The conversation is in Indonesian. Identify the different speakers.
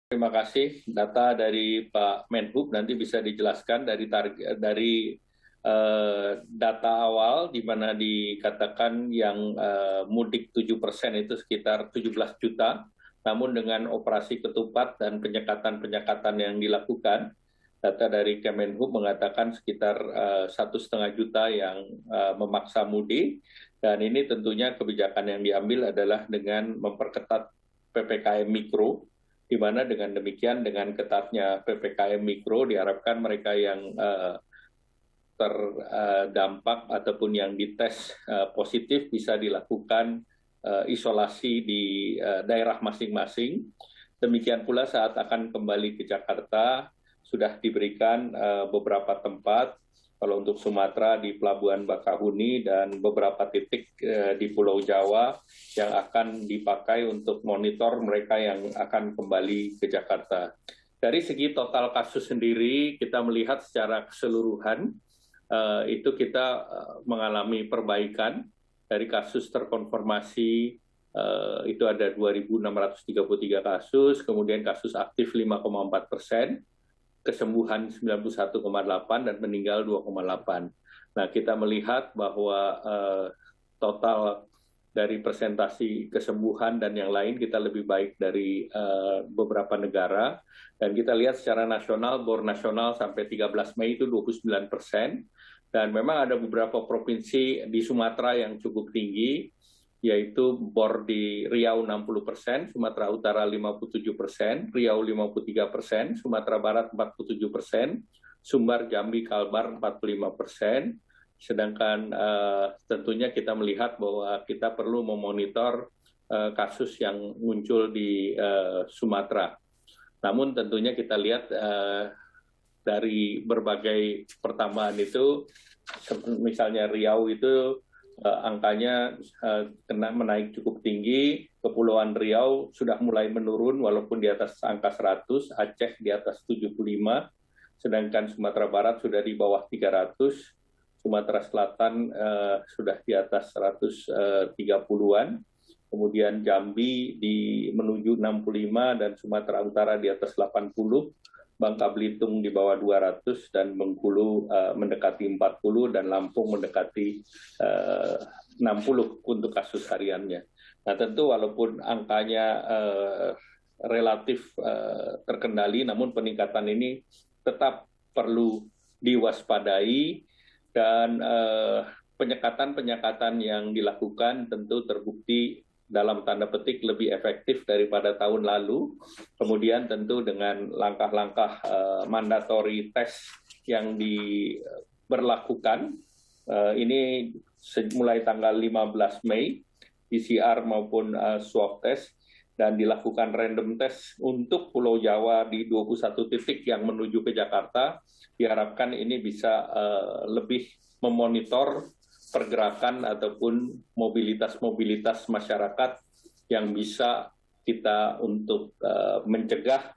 Speaker 1: Terima kasih. Data dari Pak Menhub nanti bisa dijelaskan dari data awal di mana dikatakan yang mudik 7% itu sekitar 17 juta. Namun dengan operasi ketupat dan penyekatan-penyekatan yang dilakukan, data dari Kemenhub mengatakan sekitar 1,5 juta yang memaksa mudik. Dan ini tentunya kebijakan yang diambil adalah dengan memperketat PPKM Mikro, di mana dengan demikian dengan ketatnya PPKM Mikro diharapkan mereka yang terdampak ataupun yang dites positif bisa dilakukan isolasi di daerah masing-masing. Demikian pula saat akan kembali ke Jakarta sudah diberikan beberapa tempat. Kalau untuk Sumatera di Pelabuhan Bakahuni dan beberapa titik di Pulau Jawa yang akan dipakai untuk monitor mereka yang akan kembali ke Jakarta. Dari segi total kasus sendiri, kita melihat secara keseluruhan, itu kita mengalami perbaikan dari kasus terkonfirmasi, itu ada 2.633 kasus, kemudian kasus aktif 5,4%, kesembuhan 91,8 dan meninggal 2,8. Nah, kita melihat bahwa total dari presentasi kesembuhan dan yang lain kita lebih baik dari beberapa negara. Dan kita lihat secara nasional, bor nasional sampai 13 Mei itu 29%. Dan memang ada beberapa provinsi di Sumatera yang cukup tinggi, yaitu bor di Riau 60%, Sumatera Utara 57%, Riau 53%, Sumatera Barat 47%, Sumbar, Jambi, Kalbar 45%. Sedangkan tentunya kita melihat bahwa kita perlu memonitor kasus yang muncul di Sumatera. Namun tentunya kita lihat dari berbagai pertambahan itu, misalnya Riau itu angkanya menaik cukup tinggi, Kepulauan Riau sudah mulai menurun walaupun di atas angka 100, Aceh di atas 75, sedangkan Sumatera Barat sudah di bawah 300, Sumatera Selatan sudah di atas 130-an, kemudian Jambi menuju 65 dan Sumatera Utara di atas 80, Bangka Belitung di bawah 200 dan Bengkulu mendekati 40 dan Lampung mendekati 60 untuk kasus hariannya. Nah, tentu walaupun angkanya relatif terkendali, namun peningkatan ini tetap perlu diwaspadai dan penyekatan-penyekatan yang dilakukan tentu terbukti dalam tanda petik lebih efektif daripada tahun lalu. Kemudian tentu dengan langkah-langkah mandatory test yang diberlakukan, ini mulai tanggal 15 Mei, PCR maupun swab test, dan dilakukan random test untuk Pulau Jawa di 21 titik yang menuju ke Jakarta. Diharapkan ini bisa lebih memonitor pergerakan ataupun mobilitas-mobilitas masyarakat yang bisa kita untuk mencegah